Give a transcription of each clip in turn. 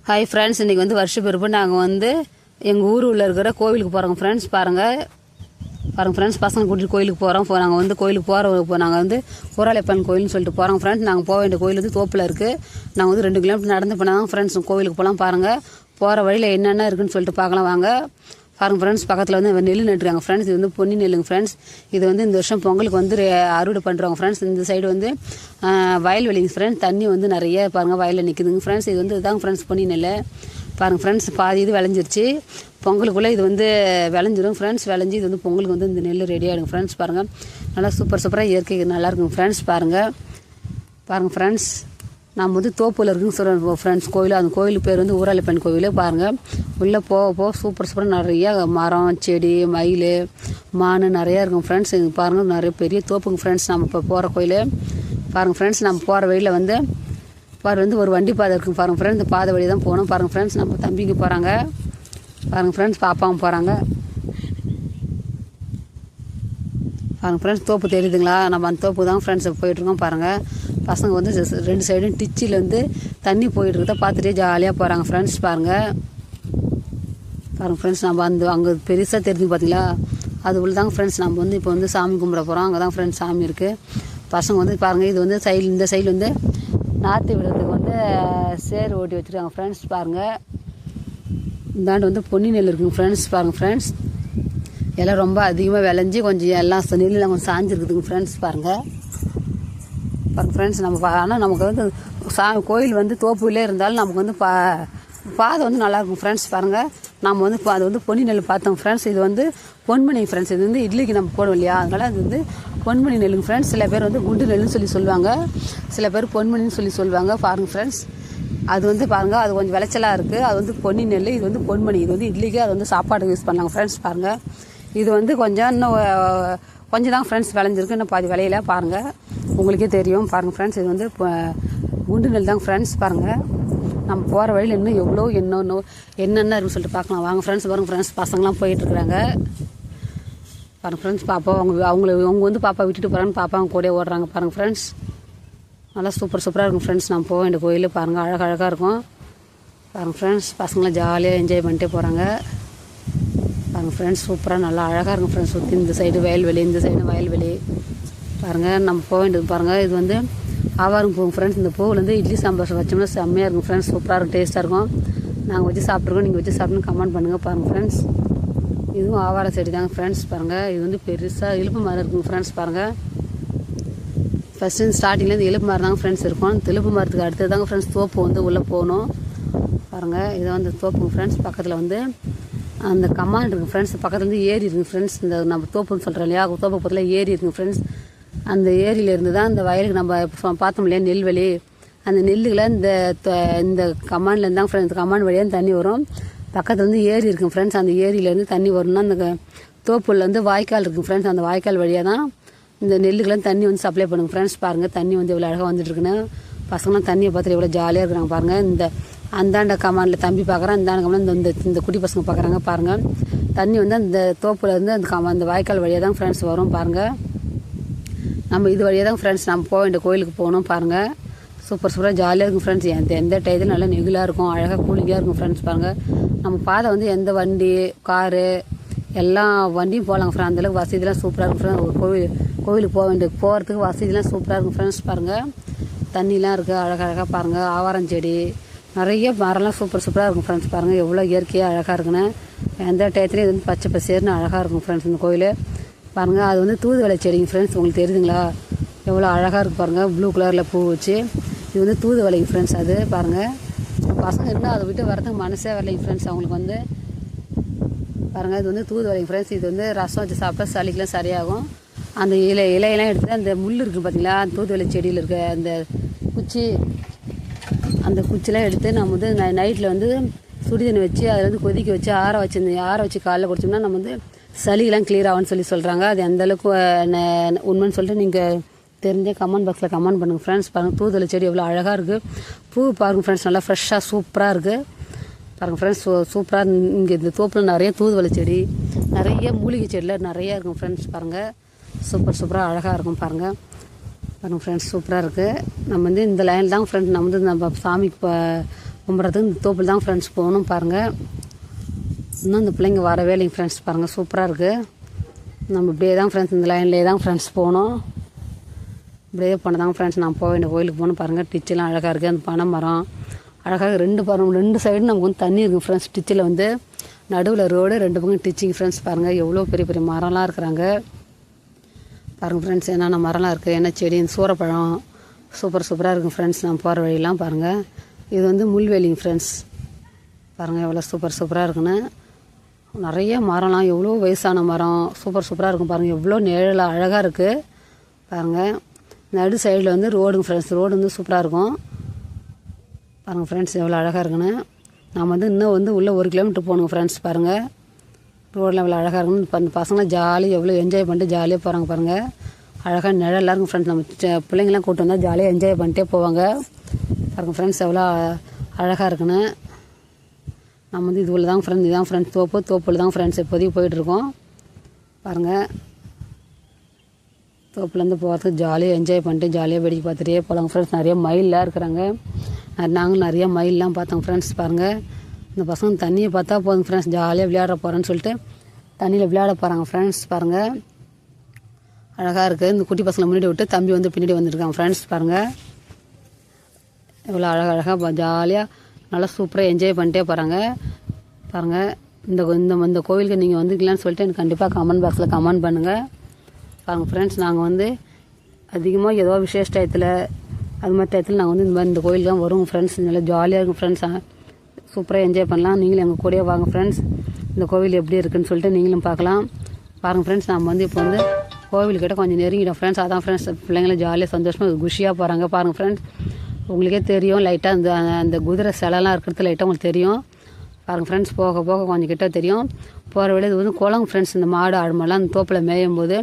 Hi friends, இன்றைக்கி வந்து வருஷ பிறப்பு நாங்கள் வந்து எங்கள் ஊரில் இருக்கிற கோவிலுக்கு போகிறோங்க ஃப்ரெண்ட்ஸ். பாருங்கள் ஃப்ரெண்ட்ஸ், பசங்க கூட்டிகிட்டு கோயிலுக்கு போகிறோம். நாங்கள் வந்து கோயிலுக்கு போகிறோம். நாங்கள் வந்து ஊராளியப்பன் கோயில்னு சொல்லிட்டு போகிறோம் ஃப்ரெண்ட்ஸ். நாங்கள் போக வேண்டிய கோயில் வந்து தோப்பில் இருக்குது. நாங்கள் வந்து 2 கிலோமீட்டர் நடந்து போனால் தான் ஃப்ரெண்ட்ஸ் கோவிலுக்கு போகலாம். பாருங்கள், போகிற வழியில் என்னென்ன இருக்குதுன்னு சொல்லிட்டு பார்க்கலாம் வாங்க. பாருங்கள் ஃப்ரெண்ட்ஸ், பக்கத்தில் வந்து நெல் நட்டுருக்காங்க ஃப்ரெண்ட்ஸ். இது வந்து பொன்னி நெல்லுங்க ஃப்ரெண்ட்ஸ். இது வந்து இந்த வருஷம் பொங்கலுக்கு வந்து அறுவடை பண்ணுறாங்க ஃப்ரெண்ட்ஸ். இந்த சைடு வந்து வயல்வெளிங்க ஃப்ரெண்ட்ஸ். தண்ணி வந்து நிறைய பாருங்கள் வயலில் நிற்குதுங்க ஃப்ரெண்ட்ஸ். இது வந்து இதுதாங்க ஃப்ரெண்ட்ஸ் பொன்னி நெல். பாருங்கள் ஃப்ரெண்ட்ஸ், பாதி இது விளைஞ்சிருச்சு. பொங்கலுக்குள்ளே இது வந்து விளைஞ்சிரும் ஃப்ரெண்ட்ஸ். விளைஞ்சி இது வந்து பொங்கலுக்கு வந்து இந்த நெல் ரெடி ஆகிடுங்க ஃப்ரெண்ட்ஸ். பாருங்கள், நல்லா சூப்பராக இயற்கை நல்லா இருக்குங்க ஃப்ரெண்ட்ஸ். பாருங்கள் ஃப்ரெண்ட்ஸ், நம்ம வந்து தோப்பில் இருக்குன்னு சொல்கிறோம் ஃப்ரெண்ட்ஸ் கோயில். அந்த கோயிலுக்கு பேர் வந்து ஊராளிப்பன் கோவில். பாருங்கள், உள்ளே போக சூப்பராக நிறைய மரம், செடி, மயில், மான் நிறையா இருக்கும் ஃப்ரெண்ட்ஸ். இது பாருங்கள், நிறைய பெரிய தோப்புங்க ஃப்ரெண்ட்ஸ். நம்ம இப்போ போகிற கோயில் பாருங்கள் ஃப்ரெண்ட்ஸ். நம்ம போகிற வழியில் வந்து ஒரு வண்டி பாதை இருக்குங்க பாருங்கள் ஃப்ரெண்ட்ஸ். இந்த பாதை வழி தான் போகணும். பாருங்கள் ஃப்ரெண்ட்ஸ், நம்ம தம்பிங்க போகிறாங்க. பாருங்கள் ஃப்ரெண்ட்ஸ், பாப்பாவும் போகிறாங்க. பாருங்கள் ஃப்ரெண்ட்ஸ், தோப்பு தெரியுதுங்களா? நம்ம அந்த தோப்பு தான் ஃப்ரெண்ட்ஸ் போயிட்டுருக்கோம். பாருங்கள், பசங்க வந்து 2 சைடும் டிச்சில் வந்து தண்ணி போயிட்டுருக்கத பார்த்துட்டே ஜாலியாக போகிறாங்க ஃப்ரெண்ட்ஸ். பாருங்கள் ஃப்ரெண்ட்ஸ், நம்ம அங்கே பெருசாக தெரிஞ்சு பார்த்தீங்களா? அது உள்ள தாங்க ஃப்ரெண்ட்ஸ் நம்ம வந்து இப்போ வந்து சாமி கும்பிட போகிறோம். அங்கே தான் ஃப்ரெண்ட்ஸ் சாமி இருக்குது. பசங்க வந்து பாருங்கள், இது வந்து இந்த சைடு வந்து நாற்று விடுறதுக்கு வந்து சேர் ஓட்டி வச்சுருக்காங்க ஃப்ரெண்ட்ஸ். பாருங்கள், இந்தாண்டு வந்து பொன்னி நெல் இருக்குங்க ஃப்ரெண்ட்ஸ். பாருங்கள் ஃப்ரெண்ட்ஸ், எல்லாம் ரொம்ப அதிகமாக விளைஞ்சி கொஞ்சம் எல்லாம் நெல்லாம் கொஞ்சம் சாஞ்சிருக்குதுங்க ஃப்ரெண்ட்ஸ். பாருங்கள் ஃப்ரெண்ட்ஸ், நம்ம ஆனால் நமக்கு வந்து கோயில் வந்து தோப்புலே இருந்தாலும் நமக்கு வந்து பாதை வந்து நல்லாயிருக்கும் ஃப்ரெண்ட்ஸ். பாருங்கள், நம்ம வந்து அது வந்து பொன்னி நெல் பார்த்தோம் ஃப்ரெண்ட்ஸ். இது வந்து பொன்மணி ஃப்ரெண்ட்ஸ். இது வந்து இட்லிக்கு நம்ம போடுவோம் இல்லையா? அதனால் அது வந்து பொன்மணி நெல்லுங்க ஃப்ரெண்ட்ஸ். சில பேர் வந்து குண்டு நெல்லுன்னு சொல்லுவாங்க, சில பேர் பொன்மணின்னு சொல்லுவாங்க. பாருங்கள் ஃப்ரெண்ட்ஸ், அது வந்து பாருங்கள், அது கொஞ்சம் விளைச்சலாக இருக்குது. அது வந்து பொன்னி நெல், இது வந்து பொன்மணி. இது வந்து இட்லிக்கு, அது வந்து சாப்பாடுக்கு யூஸ் பண்ணாங்க ஃப்ரெண்ட்ஸ். பாருங்கள், இது வந்து இன்னும் கொஞ்சம் தான் ஃப்ரெண்ட்ஸ் விளைஞ்சிருக்கு, இன்னும் பாதி விளையில. பாருங்கள், உங்களுக்கே தெரியும். பாருங்கள் ஃப்ரெண்ட்ஸ், இது வந்து குண்டு நெல் தாங்க ஃப்ரெண்ட்ஸ். பாருங்கள், நம்ம போகிற வழியில் இன்னும் எவ்வளோ என்னென்ன இருக்குன்னு சொல்லிட்டு பார்க்கலாம் வாங்க ஃப்ரெண்ட்ஸ். பாருங்கள் ஃப்ரெண்ட்ஸ், பசங்களாம் போயிட்டுருக்குறாங்க. பாருங்கள் ஃப்ரெண்ட்ஸ், பாப்பா அவங்க வந்து பாப்பா விட்டுட்டு போகிறான்னு பாப்பா அவங்க கூட ஓடுறாங்க. பாருங்கள் ஃப்ரெண்ட்ஸ், நல்லா சூப்பராக இருக்கும் ஃப்ரெண்ட்ஸ். நம்ம போக வேண்டிய கோயில் பாருங்கள், அழகாக இருக்கும். பாருங்கள் ஃப்ரெண்ட்ஸ், பசங்களாம் ஜாலியாக என்ஜாய் பண்ணிட்டே போகிறாங்க. பாருங்கள் ஃப்ரெண்ட்ஸ், சூப்பராக நல்லா அழகாக இருக்கும் ஃப்ரெண்ட்ஸ். சுற்றி இந்த சைடு வயல்வெளி, இந்த சைடு வயல்வெளி. பாருங்கள், நம்ம போக வேண்டியது பாருங்கள். இது வந்து ஆவாரம் பூ ஃப்ரெண்ட்ஸ். இந்த பூவில் வந்து இட்லி சாம்பார் வச்சோம்னா செம்மையாக இருக்கும் ஃப்ரெண்ட்ஸ். சூப்பராக இருக்கும், டேஸ்ட்டாக இருக்கும். நாங்கள் வச்சு சாப்பிட்ருக்கோம், நீங்கள் வச்சு சாப்பிட்ணுன்னு கமெண்ட் பண்ணுங்கள். பாருங்கள் ஃப்ரெண்ட்ஸ், இதுவும் ஆவார செடி தாங்க ஃப்ரெண்ட்ஸ். பாருங்கள், இது வந்து பெருசாக இழுப்பு மரம் இருக்குங்க ஃப்ரெண்ட்ஸ். பாருங்கள், ஃபஸ்ட்டு ஸ்டார்டிங்லேருந்து இழுப்பு மரம் தாங்க ஃப்ரெண்ட்ஸ் இருக்கும். இழுப்பு மரத்துக்கு அடுத்தது தாங்க ஃப்ரெண்ட்ஸ் தோப்பு வந்து உள்ளே போகணும். பாருங்கள், இதை வந்து தோப்புங்க ஃப்ரெண்ட்ஸ். பக்கத்தில் வந்து அந்த கமான் இருக்குது ஃப்ரெண்ட்ஸ். பக்கத்தில் வந்து ஏரி இருக்குது ஃப்ரெண்ட்ஸ். இந்த நம்ம தோப்புன்னு சொல்கிறோம் இல்லையா? தோப்பு பக்கத்தில் ஏரி இருக்குங்க ஃப்ரெண்ட்ஸ். அந்த ஏரியிலேருந்து தான் இந்த வயலுக்கு நம்ம பார்த்தோம் இல்லையா நெல்வெளி, அந்த நெல்லுகளை இந்த கமான்லேருந்து தான் ஃப்ரெண்ட்ஸ், கமான் வழியாக தண்ணி வரும். பக்கத்தில் வந்து ஏரி இருக்குங்க ஃப்ரெண்ட்ஸ். அந்த ஏரியிலேருந்து தண்ணி வரும்னா அந்த தோப்புல வந்து வாய்க்கால் இருக்குங்க ஃப்ரெண்ட்ஸ். அந்த வாய்க்கால் வழியாக தான் இந்த நெல்லுக்கெல்லாம் தண்ணி வந்து சப்ளை பண்ணுங்க ஃப்ரெண்ட்ஸ். பாருங்கள், தண்ணி வந்து எவ்வளோ அழகாக வந்துட்டுருக்குன்னு. பசங்களாம் தண்ணியை பார்த்துட்டு எவ்வளோ ஜாலியாக இருக்கிறாங்க. பாருங்கள், அந்தாண்ட கமானில் தம்பி பார்க்குறேன், இந்தாண்ட கமான் இந்த குட்டி பசங்க பார்க்குறாங்க. பாருங்கள், தண்ணி வந்து அந்த தோப்புலேருந்து அந்த வாய்க்கால் வழியாக தான் ஃப்ரெண்ட்ஸ் வரும். பாருங்கள், நம்ம இது வழியாக தான் ஃப்ரெண்ட்ஸ் நம்ம போக வேண்டிய கோயிலுக்கு போகணும். பாருங்கள், சூப்பராக ஜாலியாக இருக்கும் ஃப்ரெண்ட்ஸ். எந்த டயத்தில் நல்லா நெகிழாக இருக்கும், அழகாக கூலிங்காக இருக்கும் ஃப்ரெண்ட்ஸ். பாருங்கள், நம்ம பாதை வந்து எந்த வண்டி, காரு, எல்லா வண்டியும் போகலாங்க ஃப்ரெண்ட். அந்தளவுக்கு வசதியெலாம் சூப்பராக இருக்கும் ஃப்ரெண்ட். ஒரு கோவிலுக்கு போகிறதுக்கு வசதியெலாம் சூப்பராக இருக்கும் ஃப்ரெண்ட்ஸ். பாருங்கள், தண்ணிலாம் இருக்குது அழகாக. பாருங்கள், ஆவாரஞ்செடி நிறைய மரம்லாம் சூப்பராக இருக்கும் ஃப்ரெண்ட்ஸ். பாருங்கள், எவ்வளோ இயற்கையாக அழகாக இருக்குன்னு. எந்த டயத்துலேயும் இது வந்து பச்சை பசேர்னு அழகாக இருக்கும் ஃப்ரெண்ட்ஸ் இந்த கோயில். பாருங்கள், அது வந்து தூதுவளை செடிங்க ஃப்ரெண்ட்ஸ். உங்களுக்கு தெரியுதுங்களா? எவ்வளோ அழகாக இருக்குது பாருங்கள், ப்ளூ கலரில் பூ வச்சு. இது வந்து தூதுவளைங்க ஃப்ரெண்ட்ஸ். அது பாருங்கள், பசங்க இருந்தால் அதை விட்டு வரதுக்கு மனசே வரலைங்க ஃப்ரெண்ட்ஸ். அவங்களுக்கு வந்து பாருங்கள், இது வந்து தூதுவளைங்க ஃப்ரெண்ட்ஸ். இது வந்து ரசம் வச்சு சாப்பிட்டா சளிக்கெலாம் சரியாகும். அந்த இலையெல்லாம் எடுத்து அந்த முள் இருக்குது பார்த்தீங்களா? அந்த தூதுவளை செடியில் இருக்க அந்த குச்சிலாம் எடுத்து நம்ம வந்து நைட்டில் வந்து சுடு தண்ணி வச்சு அதில் வந்து கொதிக்க வச்சு ஆற வச்சு காலைல குடிச்சோம்னா நம்ம வந்து சளியெல்லாம் கிளியர் ஆகும்னு சொல்கிறாங்க. அது எந்தளவுக்கு உண்மைன்னு சொல்லிட்டு நீங்கள் தெரிஞ்ச கமெண்ட் பாக்ஸில் கமெண்ட் பண்ணுங்கள் ஃப்ரெண்ட்ஸ். பாருங்கள், தூதுவளை செடி எவ்வளோ அழகாக இருக்குது. பூ பாருங்கள் ஃப்ரெண்ட்ஸ், நல்லா ஃப்ரெஷ்ஷாக சூப்பராக இருக்குது. பாருங்கள் ஃப்ரெண்ட்ஸ், சூப்பராக இங்கே இந்த தோப்பில் நிறைய தூதுவளை செடி, நிறைய மூலிகை செடியில் நிறையா இருக்கும் ஃப்ரெண்ட்ஸ். பாருங்கள், சூப்பராக அழகாக இருக்கும். பாருங்கள் ஃப்ரெண்ட்ஸ், சூப்பராக இருக்குது. நம்ம வந்து இந்த லைன் தான் ஃப்ரெண்ட்ஸ் நம்ம வந்து நம்ம சாமிக்கு கும்பிட்றதுக்கு இந்த தோப்பில் தான் ஃப்ரெண்ட்ஸ் போகணும் பாருங்கள். இன்னும் இந்த பிள்ளைங்க வரவே இல்லைங்க ஃப்ரெண்ட்ஸ் பாருங்கள், சூப்பராக இருக்குது. நம்ம இப்படியே தான் ஃப்ரெண்ட்ஸ் இந்த லைன்லேயே தான் ஃப்ரெண்ட்ஸ் போகணும். இப்படியே பண்ணதாங்க ஃப்ரெண்ட்ஸ் நான் போக வேண்டிய கோயிலுக்கு போகணும் பாருங்கள். டிச்செல்லாம் அழகாக இருக்குது, அந்த பனை மரம் அழகாக ரெண்டு சைடு நமக்கு வந்து தண்ணி இருக்குது ஃப்ரெண்ட்ஸ். டிச்சில் வந்து நடுவில் ரோடு, 2 பக்கம் டிச்சிங் ஃப்ரெண்ட்ஸ் பாருங்கள். எவ்வளோ பெரிய பெரிய மரம்லாம் இருக்கிறாங்க பாருங்கள் ஃப்ரெண்ட்ஸ். என்னென்ன மரம்லாம் இருக்குது, என்ன செடி, சூறப்பழம் சூப்பராக இருக்கும் ஃப்ரெண்ட்ஸ். நம்ம போகிற வழியெல்லாம் பாருங்கள். இது வந்து முள்வேலிங்க ஃப்ரெண்ட்ஸ் பாருங்கள், எவ்வளோ சூப்பராக இருக்குன்னு. நிறைய மரம்லாம், எவ்வளோ வயசான மரம் சூப்பராக இருக்கும் பாருங்கள். எவ்வளோ நிழலாக அழகாக இருக்குது பாருங்கள். நடு சைடில் வந்து ரோடுங்க ஃப்ரெண்ட்ஸ். ரோடு வந்து சூப்பராக இருக்கும் பாருங்கள் ஃப்ரெண்ட்ஸ், எவ்வளோ அழகாக இருக்குன்னு. நாம் வந்து இன்னும் வந்து உள்ளே 1 கிலோமீட்டர் போகணுங்க ஃப்ரெண்ட்ஸ் பாருங்கள். ரோடில் எவ்வளோ அழகாக இருக்குன்னு அந்த பசங்களாம் ஜாலியாக எவ்வளோ என்ஜாய் பண்ணிட்டு ஜாலியாக போகிறாங்க பாருங்கள். அழகாக நிழலாக இருக்கும் ஃப்ரெண்ட்ஸ். நம்ம பிள்ளைங்களாம் கூப்பிட்டு வந்தால் ஜாலியாக என்ஜாய் பண்ணிட்டே போவாங்க பாருங்கள் ஃப்ரெண்ட்ஸ், எவ்வளோ அழகாக இருக்குன்னு. நம்ம வந்து இது உள்ள தான் ஃப்ரெண்ட்ஸ், இதுதான் ஃப்ரெண்ட்ஸ் தோப்பில் தான் ஃப்ரெண்ட்ஸ் இப்போதைக்கு போயிட்டுருக்கோம் பாருங்கள். தோப்புலேருந்து போகிறதுக்கு ஜாலியாக என்ஜாய் பண்ணிட்டு ஜாலியாக வேடிக்கை பார்த்துட்டே போகலாங்க ஃப்ரெண்ட்ஸ். நிறைய மயிலெலாம் இருக்கிறாங்க. நாங்களும் நிறைய மயிலெலாம் பார்த்தோம் ஃப்ரெண்ட்ஸ் பாருங்கள். இந்த பசங்க தண்ணியை பார்த்தா போதும் ஃப்ரெண்ட்ஸ், ஜாலியாக விளையாட போகிறேன்னு சொல்லிட்டு தண்ணியில் விளையாட போகிறாங்க ஃப்ரெண்ட்ஸ் பாருங்கள். அழகாக இருக்குது. இந்த குட்டி பசங்களை முன்னாடி விட்டு தம்பி வந்து பின்னாடி வந்துருக்காங்க ஃப்ரெண்ட்ஸ் பாருங்கள். எவ்வளோ அழகாக ஜாலியாக நல்லா சூப்பராக என்ஜாய் பண்ணிட்டே போகிறாங்க பாருங்கள். இந்த கோவிலுக்கு நீங்கள் வந்துக்கலான்னு சொல்லிட்டு எனக்கு கண்டிப்பாக கமெண்ட் பாக்ஸில் கமெண்ட் பண்ணுங்கள் பாருங்கள் ஃப்ரெண்ட்ஸ். நாங்கள் வந்து அதிகமாக ஏதோ விசேஷ டயத்தில் அது மாதிரி டயத்தில் நாங்கள் வந்து இந்த கோயிலுக்கு தான் வருவோம் ஃப்ரெண்ட்ஸ். நல்லா ஜாலியாக இருக்கும் ஃப்ரெண்ட்ஸ், சூப்பராக என்ஜாய் பண்ணலாம். நீங்களும் எங்கள் கூடயே வாங்க ஃப்ரெண்ட்ஸ். இந்த கோவில் எப்படி இருக்குதுன்னு சொல்லிட்டு நீங்களும் பார்க்கலாம் பாருங்கள் ஃப்ரெண்ட்ஸ். நம்ம வந்து இப்போ வந்து கோவில்கிட்ட கொஞ்சம் நெருங்கிடும் ஃப்ரெண்ட்ஸ். அதான் ஃப்ரெண்ட்ஸ் பிள்ளைங்கள ஜாலியாக சந்தோஷமாக குஷியாக போகிறாங்க பாருங்கள் ஃப்ரெண்ட்ஸ். உங்களுக்கே தெரியும் லைட்டாக அந்த குதிரை சிலைலாம் இருக்கிறது லைட்டாக உங்களுக்கு தெரியும் பாருங்கள் ஃப்ரெண்ட்ஸ். போக போக கொஞ்சம் கிட்ட தெரியும். போகிற வழியில் இது வந்து குளம் ஃப்ரெண்ட்ஸ். இந்த மாடு ஆடுமெல்லாம் அந்த தோப்பில் மேயும் போது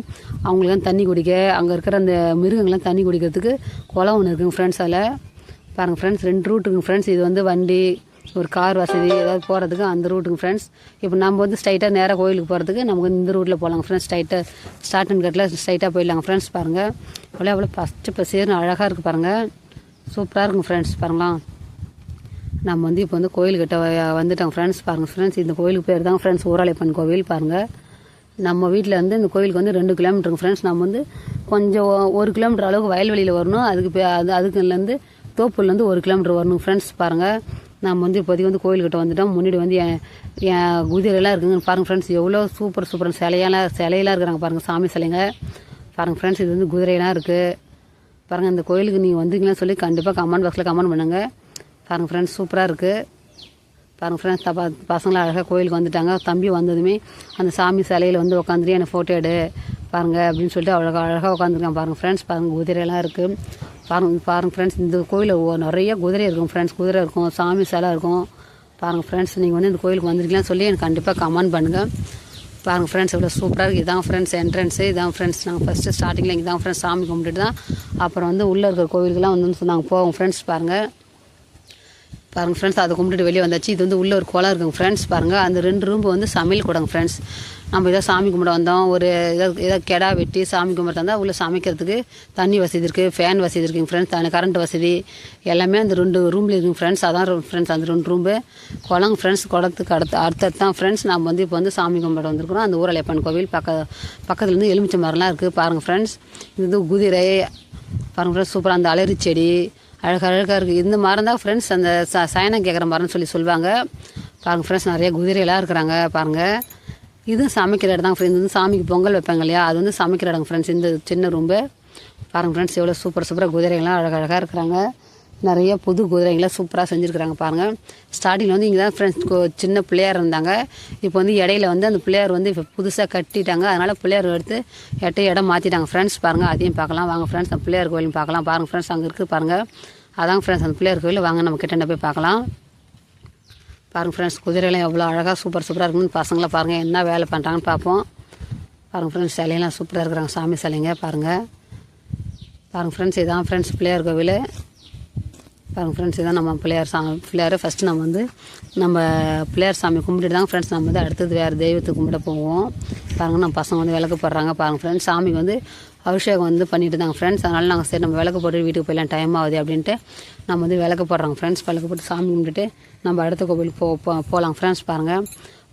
அவங்களுக்குலாம் தண்ணி குடிக்க, அங்கே இருக்கிற அந்த மிருகங்கள்லாம் தண்ணி குடிக்கிறதுக்கு குளம் ஒன்று இருக்குங்க ஃப்ரெண்ட்ஸ். அதில் பாருங்கள் ஃப்ரெண்ட்ஸ் 2 ரூட் இருக்குங்க ஃப்ரெண்ட்ஸ். இது வந்து வண்டி, ஒரு கார் வசதி ஏதாவது போகிறதுக்கு அந்த ரூட்டுங்க ஃப்ரெண்ட்ஸ். இப்போ நம்ம வந்து ஸ்ட்ரைட்டாக நேராக கோயிலுக்கு போகிறதுக்கு நமக்கு இந்த ரூட்டில் போகலாங்க ஃப்ரெண்ட்ஸ். ஸ்டார்ட் அண்ட் கட்டில் ஸ்ட்ரைட்டாக போயிடலாங்க ஃப்ரெண்ட்ஸ் பாருங்கள். எவ்வளோ ஃபஸ்ட்டு சேர்னு அழகாக இருக்குது பாருங்கள், சூப்பராக இருக்குங்க ஃப்ரெண்ட்ஸ் பாருங்களா. நம்ம வந்து இப்போ வந்து கோயில்கிட்ட வந்துட்டோம் ஃப்ரெண்ட்ஸ் பாருங்கள் ஃப்ரெண்ட்ஸ். இந்த கோயிலுக்கு பேர் தான் ஃப்ரெண்ட்ஸ் ஊராளைப்பன் கோவில் பாருங்கள். நம்ம வீட்டில் வந்து இந்த கோயிலுக்கு வந்து 2 கிலோமீட்டருங்க ஃப்ரெண்ட்ஸ். நம்ம வந்து கொஞ்சம் 1 கிலோமீட்டர் அளவுக்கு வயல்வெளியில் வரணும். அதுக்குலேருந்து தோப்புலேருந்து 1 கிலோமீட்டர் வரணும் ஃப்ரெண்ட்ஸ் பாருங்கள். நம்ம வந்து இப்போதைக்கு வந்து கோயில்கிட்ட வந்துட்டோம். முன்னாடி வந்து என் குதிரையெல்லாம் இருக்குங்க பாருங்கள் ஃப்ரெண்ட்ஸ். எவ்வளோ சூப்பர் சிலையெல்லாம் இருக்கிறாங்க பாருங்கள், சாமி சிலைங்க பாருங்கள் ஃப்ரெண்ட்ஸ். இது வந்து குதிரையெல்லாம் இருக்குது பாருங்கள். இந்த கோயிலுக்கு நீங்கள் வந்தீங்கன்னு சொல்லி கண்டிப்பாக கமெண்ட் பாக்ஸில் கமெண்ட் பண்ணுங்கள் பாருங்கள் ஃப்ரெண்ட்ஸ். சூப்பராக இருக்குது பாருங்கள் ஃப்ரெண்ட்ஸ். பசங்களாம் அழகாக கோயிலுக்கு வந்துட்டாங்க. தம்பி வந்ததுமே அந்த சாமி சிலையில் வந்து உட்காந்துட்டு எனக்கு ஃபோட்டோ எடு பாருங்கள் அப்படின்னு சொல்லிட்டு அழகாக உட்காந்துருக்கான் பாருங்கள் ஃப்ரெண்ட்ஸ். பாருங்கள் குதிரையெல்லாம் இருக்குது பாருங்கள் ஃப்ரெண்ட்ஸ். இந்த கோயிலில் நிறைய குதிரை இருக்கும் ஃப்ரெண்ட்ஸ். குதிரை இருக்கும், சாமி சிலை இருக்கும் பாருங்கள் ஃப்ரெண்ட்ஸ். நீங்கள் வந்து இந்த கோயிலுக்கு வந்துருக்கலாம்னு சொல்லி எனக்கு கண்டிப்பாக கமெண்ட் பண்ணுங்கள் பாருங்கள் ஃப்ரெண்ட்ஸ். எவ்வளோ சூப்பராக இருக்குது. இதான் ஃப்ரெண்ட்ஸ் என்ட்ரன்ஸு. இதான் ஃப்ரெண்ட்ஸ் நாங்கள் ஃபஸ்ட்டு ஸ்டார்டிங்கில் இங்கே தான் ஃப்ரெண்ட்ஸ் சாமி கும்பிட்டுட்டு தான் அப்புறம் வந்து உள்ளே இருக்கிற கோவிலுக்கெல்லாம் வந்து நாங்கள் போவோம் ஃப்ரெண்ட்ஸ் பாருங்கள் ஃப்ரெண்ட்ஸ். அதை கும்பிட்டுட்டு வெளியே வந்தாச்சு. இது வந்து உள்ளே ஒரு குளம் இருக்குங்க ஃப்ரெண்ட்ஸ் பாருங்கள். அந்த 2 ரூம்பு வந்து சமையல் கூடங்க ஃப்ரெண்ட்ஸ். நம்ம ஏதோ சாமி கும்பிட வந்தோம், ஒரு ஏதோ கெடா வெட்டி சாமி கும்பிட்டு வந்தால் உள்ளே சமைக்கிறதுக்கு தண்ணி வசதி இருக்குது, ஃபேன் வசதி இருக்குங்க ஃப்ரெண்ட்ஸ், கரண்ட் வசதி எல்லாமே அந்த 2 ரூமில் இருக்குங்க ஃப்ரெண்ட்ஸ். அதான் ஃப்ரெண்ட்ஸ் அந்த 2 ரூம்பு குளங்க ஃப்ரெண்ட்ஸ். குளத்துக்கு அடுத்தது தான் ஃப்ரெண்ட்ஸ் நம்ம வந்து இப்போ வந்து சாமி கும்பிட வந்திருக்கிறோம். அந்த ஊராளைப்பன் கோவில் பக்கத்துலேருந்து எலுமிச்சை மரம்லாம் இருக்குது பாருங்கள் ஃப்ரெண்ட்ஸ். இது குதிரை பாருங்கள் ஃப்ரெண்ட்ஸ். சூப்பராக அந்த அலரி செடி அழகாக இருக்குது. இந்த மரம் தான் ஃப்ரெண்ட்ஸ் அந்த சயனம் கேட்குற மரம்னு சொல்லுவாங்க பாருங்கள் ஃப்ரெண்ட்ஸ். நிறைய குதிரையெல்லாம் இருக்கிறாங்க பாருங்கள். இதுவும் சமைக்கிற இடம் தான் ஃப்ரெண்ட்ஸ். இது சாமிக்கு பொங்கல் வைப்பாங்க இல்லையா, அது வந்து சமைக்கிற இடம் ஃப்ரெண்ட்ஸ். இந்த சின்ன ரூம்பு பாருங்கள் ஃப்ரெண்ட்ஸ். எவ்வளோ சூப்பராக குதிரைகள்லாம் அழகாக இருக்கிறாங்க. நிறைய புது குதிரைங்களாம் சூப்பராக செஞ்சுருக்கிறாங்க பாருங்கள். ஸ்டார்டிங்கில் வந்து இங்கே தான் ஃப்ரெண்ட்ஸ் சின்ன பிள்ளையார் இருந்தாங்க. இப்போ வந்து இடையில வந்து அந்த பிள்ளையார் வந்து இப்போ புதுசாக கட்டிட்டாங்க. அதனால் பிள்ளையார் எடுத்து இடம் மாற்றிட்டாங்க ஃப்ரெண்ட்ஸ் பாருங்கள். அதையும் பார்க்கலாம் வாங்க ஃப்ரெண்ட்ஸ். அந்த பிள்ளையார் கோயிலும் பார்க்கலாம் பாருங்கள் ஃப்ரெண்ட்ஸ். அங்கே இருக்குது பாருங்கள். அதாங்க ஃப்ரெண்ட்ஸ் அந்த பிள்ளையார் கோயில். வாங்க நம்ம கிட்ட போய் பார்க்கலாம் பாருங்கள் ஃப்ரெண்ட்ஸ். குதிரையெல்லாம் எவ்வளோ அழகாக சூப்பராக இருக்குன்னு பசங்களாம் பாருங்கள் என்ன வேலை பண்ணுறாங்கன்னு பார்ப்போம் பாருங்கள் ஃப்ரெண்ட்ஸ். சிலையெல்லாம் சூப்பராக இருக்கிறாங்க சாமி சிலைங்க பாருங்கள் ஃப்ரெண்ட்ஸ். இதான் ஃப்ரெண்ட்ஸ் பிள்ளையார் கோவில் பாருங்கள் ஃப்ரெண்ட்ஸ். இதான் நம்ம பிள்ளையார் ஃபஸ்ட்டு நம்ம வந்து நம்ம பிள்ளையார் சாமி கும்பிட்டுட்டு தாங்க ஃப்ரெண்ட்ஸ் நம்ம வந்து அடுத்தது வேறு தெய்வத்துக்கு கும்பிட போவோம் பாருங்கள். நம்ம பசங்க வந்து விளக்கு போடுறாங்க பாருங்கள் ஃப்ரெண்ட்ஸ். சாமிக்கு வந்து அபிஷேகம் வந்து பண்ணிட்டு இருந்தாங்க ஃப்ரெண்ட்ஸ். அதனால் நாங்கள் சரி நம்ம விளக்கு போட்டு வீட்டுக்கு போயிடலாம், டைம் ஆகுது அப்படின்ட்டு நம்ம வந்து விளக்கு போடுறோங்க ஃப்ரெண்ட்ஸ். விளக்கு போட்டு சாமி கும்பிட்டுட்டு நம்ம அடுத்த கோவிலுக்கு போகலாம் ஃப்ரெண்ட்ஸ். பாருங்கள்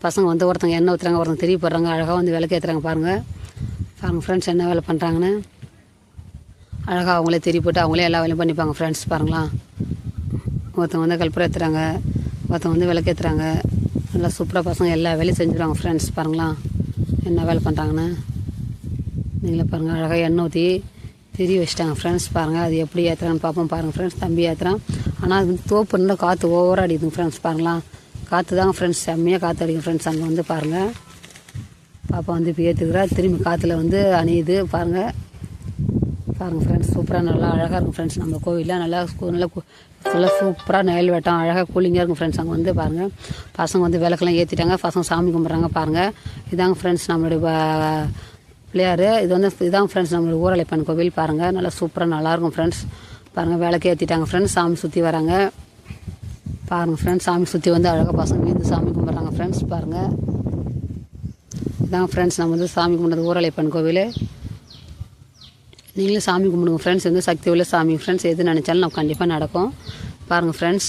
பசங்க வந்து ஒருத்தங்க எண்ணெய் ஊற்றுறாங்க, ஒருத்தங்க திரி போடுறாங்க, அழகாக வந்து விளக்கு ஏற்றுறாங்க. பாருங்கள் ஃப்ரெண்ட்ஸ் என்ன வேலை பண்ணுறாங்கன்னு. அழகாக அவங்களே திரி போட்டு அவங்களே எல்லா வேலையும் பண்ணிப்பாங்க ஃப்ரெண்ட்ஸ். பாருங்களா, ஒருத்தவங்க வந்து கற்பூரம் ஏற்றுறாங்க, ஒருத்தவங்க வந்து விளக்கு ஏற்றுறாங்க. நல்லா சூப்பராக பசங்க எல்லா வேலையும் செஞ்சுருவாங்க ஃப்ரெண்ட்ஸ். பாருங்களா என்ன வேலை பண்ணுறாங்கன்னு நீங்களே பாருங்கள். அழகாக எண்ணெய் ஊற்றி திரி வச்சுட்டாங்க ஃப்ரெண்ட்ஸ். பாருங்கள் அது எப்படி ஏற்றுறான்னு பார்ப்போம். பாருங்கள் ஃப்ரெண்ட்ஸ், தம்பி ஏற்றுறான். ஆனால் அது வந்து தோப்பு இருந்தால் காற்று ஓவராக அடிக்குதுங்க ஃப்ரெண்ட்ஸ். பாருங்களா காற்று தாங்க ஃப்ரெண்ட்ஸ், செம்மையாக காற்று அடிக்கும் ஃப்ரெண்ட்ஸ். அங்கே வந்து பாருங்கள் பாப்பா வந்து இப்போ ஏற்றுக்கிறா, திரும்பி காற்றுல வந்து அணியுது. பாருங்கள் ஃப்ரெண்ட்ஸ், சூப்பராக நல்லா அழகாக இருக்கும் ஃப்ரெண்ட்ஸ். நம்ம கோவிலில் நல்லா நல்லா சூப்பராக நெல் வெட்டம் அழகாக கூலிங்காக இருக்கும் ஃப்ரெண்ட்ஸ். அங்கே வந்து பாருங்கள் பசங்க வந்து விளக்கெல்லாம் ஏற்றிட்டாங்க, பசங்க சாமி கும்பிட்றாங்க. பாருங்கள் இதாங்க ஃப்ரெண்ட்ஸ் நம்மளுடைய பிள்ளையார். இது வந்து இதாங்க ஃப்ரெண்ட்ஸ் நம்மளுடைய ஊரலைப்பன் கோவில். பாருங்கள் நல்லா சூப்பராக நல்லாயிருக்கும் ஃப்ரெண்ட்ஸ். பாருங்கள் விளக்கு ஏற்றிட்டாங்க ஃப்ரெண்ட்ஸ், சாமி சுற்றி வராங்க. பாருங்கள் ஃப்ரெண்ட்ஸ், சாமி சுற்றி வந்து அழகாக பசங்க வீந்து சாமி கும்பிட்றாங்க ஃப்ரெண்ட்ஸ். பாருங்கள் இதாங்க ஃப்ரெண்ட்ஸ் நம்ம வந்து சாமி கும்பிட்றது ஊரலைப்பன் கோவில். நீங்களும் சாமி கும்பிடுங்க ஃப்ரெண்ட்ஸ். வந்து சக்தி உள்ள சாமி ஃப்ரெண்ட்ஸ், எது நினச்சாலும் நம்ம கண்டிப்பாக நடக்கும். பாருங்கள் ஃப்ரெண்ட்ஸ்,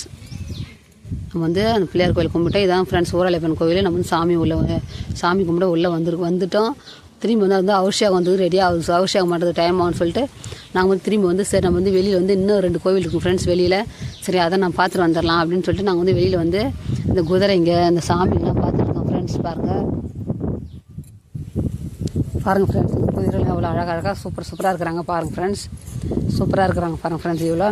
நம்ம வந்து அந்த பிள்ளையார் கோவில் கும்பிட்டு இதான் ஃப்ரெண்ட்ஸ் ஊரலைப்பன் கோவில். நம்ம வந்து சாமி கும்பிட உள்ளே வந்துட்டோம். திரும்பி வந்து அபிஷேகம் வந்து ரெடியாக ஆகுது. அபிஷேகம் பண்ணுறது டைம் ஆகும்னு சொல்லிட்டு நாங்கள் வந்து திரும்பி வந்து சரி நம்ம வந்து வெளியில் வந்து இன்னும் 2 கோவில் இருக்கும் ஃப்ரெண்ட்ஸ் வெளியில். சரி அதை நான் பார்த்துட்டு வந்துடலாம் அப்படின்னு சொல்லிட்டு நாங்கள் வந்து வெளியில் வந்து இந்த குதிரைங்க இந்த சாமிங்கெலாம் பார்த்துருக்கோம் ஃப்ரெண்ட்ஸ். பாருங்கள் ஃப்ரெண்ட்ஸ், இந்த குதிரைகள் அவ்வளோ அழகாக சூப்பராக இருக்கிறாங்க. பாருங்கள் ஃப்ரெண்ட்ஸ், சூப்பராக இருக்கிறாங்க. பாருங்கள் ஃப்ரெண்ட்ஸ், இவ்வளோ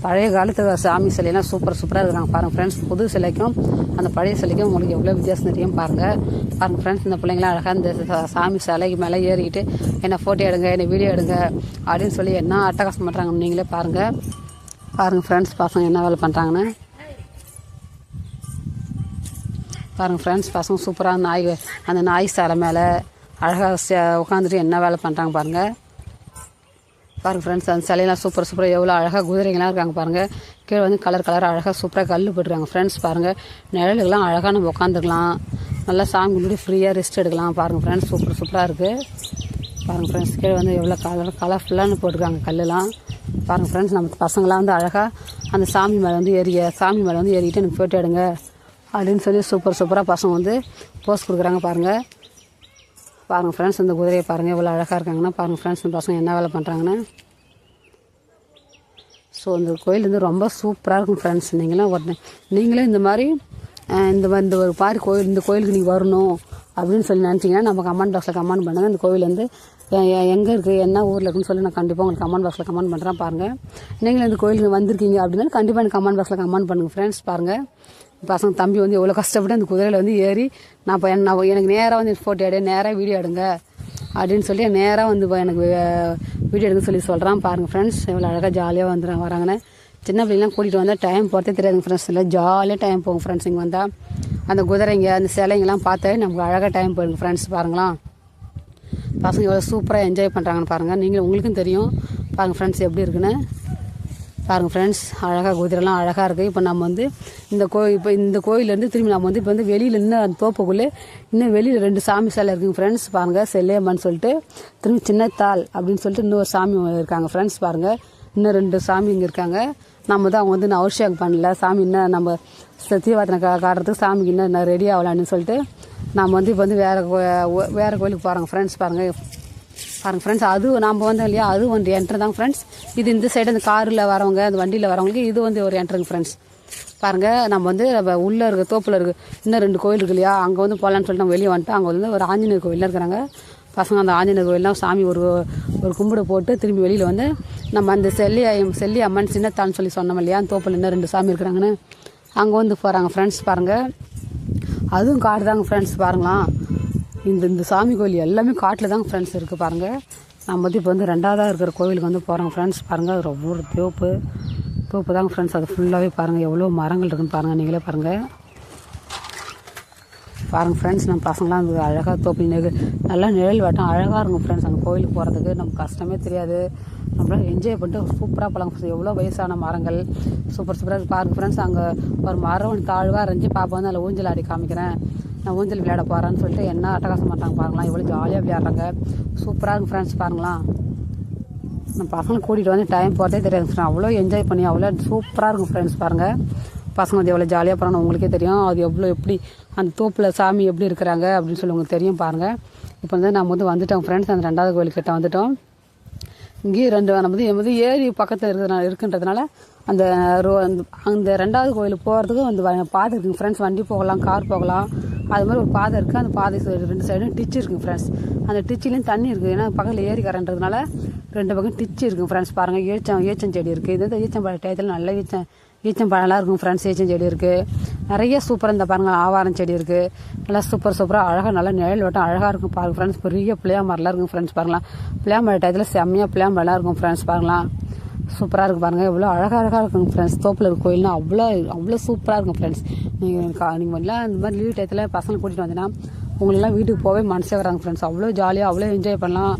பழைய காலத்து சாமி சிலையெல்லாம் சூப்பராக இருக்கிறாங்க. பாருங்கள் ஃப்ரெண்ட்ஸ், புது சிலைக்கும் அந்த பழைய சிலைக்கும் உங்களுக்கு எவ்வளோ வித்தியாசம் தெரியும். பாருங்கள் ஃப்ரெண்ட்ஸ், இந்த பிள்ளைங்களாம் அழகாக இந்த சாமி சிலைக்கு மேலே ஏறிக்கிட்டு என்ன ஃபோட்டோ எடுங்க, என்ன வீடியோ எடுங்க அப்படின்னு சொல்லி என்ன அட்டகாசம் பண்ணுறாங்கன்னு நீங்களே பாருங்கள் ஃப்ரெண்ட்ஸ், பசங்க என்ன வேலை பண்ணுறாங்கன்னு பாருங்கள் ஃப்ரெண்ட்ஸ். பசங்க சூப்பராக அந்த நாய் சாலை மேலே அழகாக உட்காந்துட்டு என்ன வேலை பண்ணுறாங்க பாருங்கள் ஃப்ரெண்ட்ஸ். அந்த சிலையெல்லாம் சூப்பராக எவ்வளோ அழகாக குதிரைங்களாம் இருக்காங்க. பாருங்கள் கீழே வந்து கலர் அழகாக சூப்பராக கல் போட்டுருக்காங்க ஃப்ரெண்ட்ஸ். பாருங்கள் நிழலுக்கெல்லாம் அழகாக நம்ம உட்காந்துக்கலாம், நல்லா சாமி கும்பிட்டு ஃப்ரீயாக ரெஸ்ட் எடுக்கலாம். பாருங்கள் ஃப்ரெண்ட்ஸ், சூப்பராக இருக்குது. பாருங்கள் ஃப்ரெண்ட்ஸ், கீழே வந்து எவ்வளோ கலர்ஃபுல்லானு போட்டிருக்காங்க கல்லுலாம். பாருங்கள் ஃப்ரெண்ட்ஸ், நம்ம பசங்களாம் வந்து அழகாக அந்த சாமி மேலே வந்து ஏறிக்கிட்டு எனக்கு ஃபோட்டோ எடுங்க அப்படின்னு சொல்லி சூப்பராக பசங்க வந்து போஸ்ட் கொடுக்குறாங்க. பாருங்கள் ஃப்ரெண்ட்ஸ், இந்த குதிரையை பாருங்கள் எவ்வளோ அழகாக இருக்காங்கன்னா. பாருங்கள் ஃப்ரெண்ட்ஸ், இந்த பசங்க என்ன வேலை பண்ணுறாங்கன்னு. ஸோ இந்த கோயில் வந்து ரொம்ப சூப்பராக இருக்கும் ஃப்ரெண்ட்ஸ். நீங்களும் இந்த மாதிரி இந்த ஒரு கோயில், இந்த கோயிலுக்கு நீங்கள் வரணும் அப்படின்னு சொல்லி நினச்சிங்கன்னா நம்ம கமெண்ட் பாக்ஸில் கமெண்ட் பண்ணுங்கள். இந்த கோவில் வந்து எங்கே இருக்குது, என்ன ஊரில் இருக்குன்னு சொல்லி நான் கண்டிப்பாக உங்களுக்கு கமெண்ட் பாக்ஸில் கமெண்ட் பண்ணுறேன். பாருங்கள் நீங்களும் இந்த கோயிலுக்கு வந்திருக்கீங்க அப்படின்னா கண்டிப்பாக எனக்கு கமெண்ட் பாக்ஸில் கமெண்ட் பண்ணுங்கள் ஃப்ரெண்ட்ஸ். பாருங்கள் பசங்க தம்பி வந்து எவ்வளோ கஷ்டப்பட்டு அந்த குதிரையில் வந்து ஏறி நான் எனக்கு நேராக வந்து ஃபோட்டோ எடு, நேராக வீடியோ எடுங்க அப்படின்னு சொல்லி நேராக வந்து எனக்கு வீடியோ எடுக்க சொல்லி சொல்கிறான். பாருங்கள் ஃப்ரெண்ட்ஸ், எவ்வளோ அழகாக ஜாலியாக வராங்கன்னு. சின்ன பிள்ளைங்களாம் கூட்டிகிட்டு வந்தால் டைம் போகிறதே தெரியாதுங்க ஃப்ரெண்ட்ஸ். இல்லை ஜாலியாக டைம் போகும் ஃப்ரெண்ட்ஸ். இங்கே வந்தால் அந்த குதிரைங்க அந்த சிலைங்கெல்லாம் பார்த்தாலே நமக்கு அழகாக டைம் போயிடுங்க ஃப்ரெண்ட்ஸ். பாருங்களா பசங்க எவ்வளோ சூப்பராக என்ஜாய் பண்ணுறாங்கன்னு பாருங்கள். நீங்களும் உங்களுக்கும் தெரியும். பாருங்கள் ஃப்ரெண்ட்ஸ் எப்படி இருக்குன்னு. பாருங்கள் ஃப்ரெண்ட்ஸ், அழகாக குதிரைலாம் அழகாக இருக்குது. இப்போ நம்ம வந்து இந்த கோயிலேருந்து திரும்பி நம்ம வந்து இப்போ வந்து வெளியில் இன்னும் அந்த தோப்புக்குள்ளே இன்னும் வெளியில் 2 சாமி சிலை இருக்குங்க ஃப்ரெண்ட்ஸ். பாருங்கள் செல்லியம்மன் சொல்லிட்டு, திரும்பி சின்னத்தாள் அப்படின்னு சொல்லிட்டு இன்னொரு சாமி இருக்காங்க ஃப்ரெண்ட்ஸ். பாருங்கள் இன்னும் 2 சாமி இங்கே இருக்காங்க. நம்ம தான் அவங்க வந்து இன்னும் அபிஷேகம் பண்ணல, சாமி இன்னும் நம்ம தீவாத்தனை காட்டுறதுக்கு சாமிக்கு இன்னும் ரெடி ஆகலான்னு சொல்லிட்டு நம்ம வந்து இப்போ வந்து வேறு கோயிலுக்கு போகிறாங்க ஃப்ரெண்ட்ஸ். பாருங்கள் ஃப்ரெண்ட்ஸ், அதுவும் நம்ம வந்து இல்லையா, அதுவும் வந்து என்ட்ரு தாங்க ஃப்ரெண்ட்ஸ். இது இந்த சைடு அந்த காரில் வரவங்க, அந்த வண்டியில் வரவங்களுக்கு இது வந்து ஒரு என்ட்ருங்க ஃப்ரெண்ட்ஸ். பாருங்கள் நம்ம வந்து உள்ளே இருக்க தோப்பில் இருக்குது இன்னும் 2 கோயில் இருக்கு இல்லையா, அங்கே வந்து போகலான்னு சொல்லிட்டு நம்ம வெளியே வந்துட்டு அங்கே வந்து ஒரு ஆஞ்சநேயர் கோயிலில் இருக்கிறாங்க பசங்க. அந்த ஆஞ்சநேயர் கோயிலெலாம் சாமி ஒரு கும்பிடு போட்டு திரும்பி வெளியில் வந்து நம்ம அந்த செல்லி அம்மன் சின்னத்தான்னு சொல்லி சொன்னோம் இல்லையா, அந்த தோப்பில் இன்னும் 2 சாமி இருக்கிறாங்கன்னு அங்கே வந்து போகிறாங்க ஃப்ரெண்ட்ஸ். பாருங்கள் அதுவும் காடு தாங்க ஃப்ரெண்ட்ஸ். பாருங்களாம் இந்த சாமி கோயில் எல்லாமே காட்டில் தாங்க ஃப்ரெண்ட்ஸ் இருக்குது. பாருங்கள் நம்ம வந்து இப்போ வந்து 2ஆவதாக இருக்கிற கோவிலுக்கு வந்து போகிறோங்க ஃப்ரெண்ட்ஸ். பாருங்கள் அது ரொம்ப ஒரு தோப்பு தாங்க ஃப்ரெண்ட்ஸ். அது ஃபுல்லாகவே பாருங்கள் எவ்வளோ மரங்கள் இருக்குன்னு பாருங்கள், நீங்களே பாருங்கள் ஃப்ரெண்ட்ஸ். நம்ம பசங்களாம் அந்த அழகாக தோப்பு நல்லா நிழல் வட்டம் அழகாக இருக்கும் ஃப்ரெண்ட்ஸ். அந்த கோயிலுக்கு போகிறதுக்கு நமக்கு கஷ்டமே தெரியாது, நம்மளாம் என்ஜாய் பண்ணிட்டு சூப்பராக போகலாம். எவ்வளோ வயசான மரங்கள் சூப்பராக பாருங்கள் ஃப்ரெண்ட்ஸ். அங்கே ஒரு மரம் தாழ்வாக இருந்துச்சு, பாப்பா வந்து அதில் ஊஞ்சல் ஆடி காமிக்கிறேன் நான் ஊஞ்சல் விளையாட போகிறேன்னு சொல்லிட்டு என்ன அட்டகாசம் பண்ணுறாங்க பாருங்களா, எவ்வளோ ஜாலியாக விளையாடுறாங்க. சூப்பராக இருக்கும் ஃப்ரெண்ட்ஸ் பாருங்களா. நம்ம பசங்களை கூட்டிகிட்டு வந்து டைம் போகிறதே தெரியாது ஃப்ரெண்ட்ஸ். அவ்வளோ என்ஜாய் பண்ணி அவ்வளோ சூப்பராக இருக்கும் ஃப்ரெண்ட்ஸ் பாருங்கள். பசங்க வந்து எவ்வளோ ஜாலியாக போகிறாங்க உங்களுக்கே தெரியும். அது எவ்வளோ எப்படி அந்த தோப்பில் சாமி எப்படி இருக்கிறாங்க அப்படின்னு சொல்லி உங்களுக்கு தெரியும் பாருங்கள். இப்போ வந்து நம்ம வந்து வந்துட்டோம் ஃப்ரெண்ட்ஸ், அந்த 2வது கோயிலுக்கிட்ட வந்துட்டோம். இங்கேயும் நம்ம வந்து ஏரி பக்கத்தில் இருக்குன்றதுனால அந்த அந்த 2வது கோயிலுக்கு போகிறதுக்கு வந்து பாதை இருக்குங்க ஃப்ரெண்ட்ஸ். வண்டி போகலாம், கார் போகலாம், அது மாதிரி ஒரு பாதை இருக்குது. அந்த பாதை 2 சைடும் டிச்சு இருக்குங்க ஃப்ரெண்ட்ஸ். அந்த டிச்சிலையும் தண்ணி இருக்குது, ஏன்னா பக்கத்தில் ஏரிக்காரன்றதுனால 2 பக்கம் டிச்சு இருக்குங்க ஃப்ரெண்ட்ஸ் பாருங்கள். ஈச்சஞ்செடி இருக்குது. இது வந்து ஈச்சம்பழ டயத்தில் நல்ல ஈச்சம்பழம்லாம் இருக்கும் ஃப்ரெண்ட்ஸ். ஈச்சஞ்செடி இருக்குது நிறைய. சூப்பராக இந்த பாருங்கள் ஆவாரம் செடி இருக்குது. நல்லா சூப்பராக அழகாக நல்லா நிழல் வட்டம் அழகாக இருக்கும் பாருங்கள் ஃப்ரெண்ட்ஸ். பெரிய பிள்ளையாமரம்லாம் இருக்கும் ஃப்ரெண்ட்ஸ் பாருங்களா. பிள்ளையாமழ டயத்தில் செம்மையாக பிள்ளையாமரம்லாம் இருக்கும் ஃப்ரெண்ட்ஸ் பாருங்களா. சூப்பராக இருக்குது பாருங்கள். எவ்வளோ அழகாக இருக்குங்க ஃப்ரெண்ட்ஸ். தோப்பில் இருக்க கோயில்னா அவ்வளோ சூப்பராக இருக்கும் ஃப்ரெண்ட்ஸ். நீங்கள் எல்லாம் இந்த மாதிரி லீவ் டயத்தில் பசங்களை கூட்டிகிட்டு வந்தீங்கன்னா உங்களெல்லாம் வீட்டுக்கு போகவே மனசே வராங்க ஃப்ரெண்ட்ஸ். அவ்வளோ ஜாலியாக அவ்வளோ என்ஜாய் பண்ணலாம்.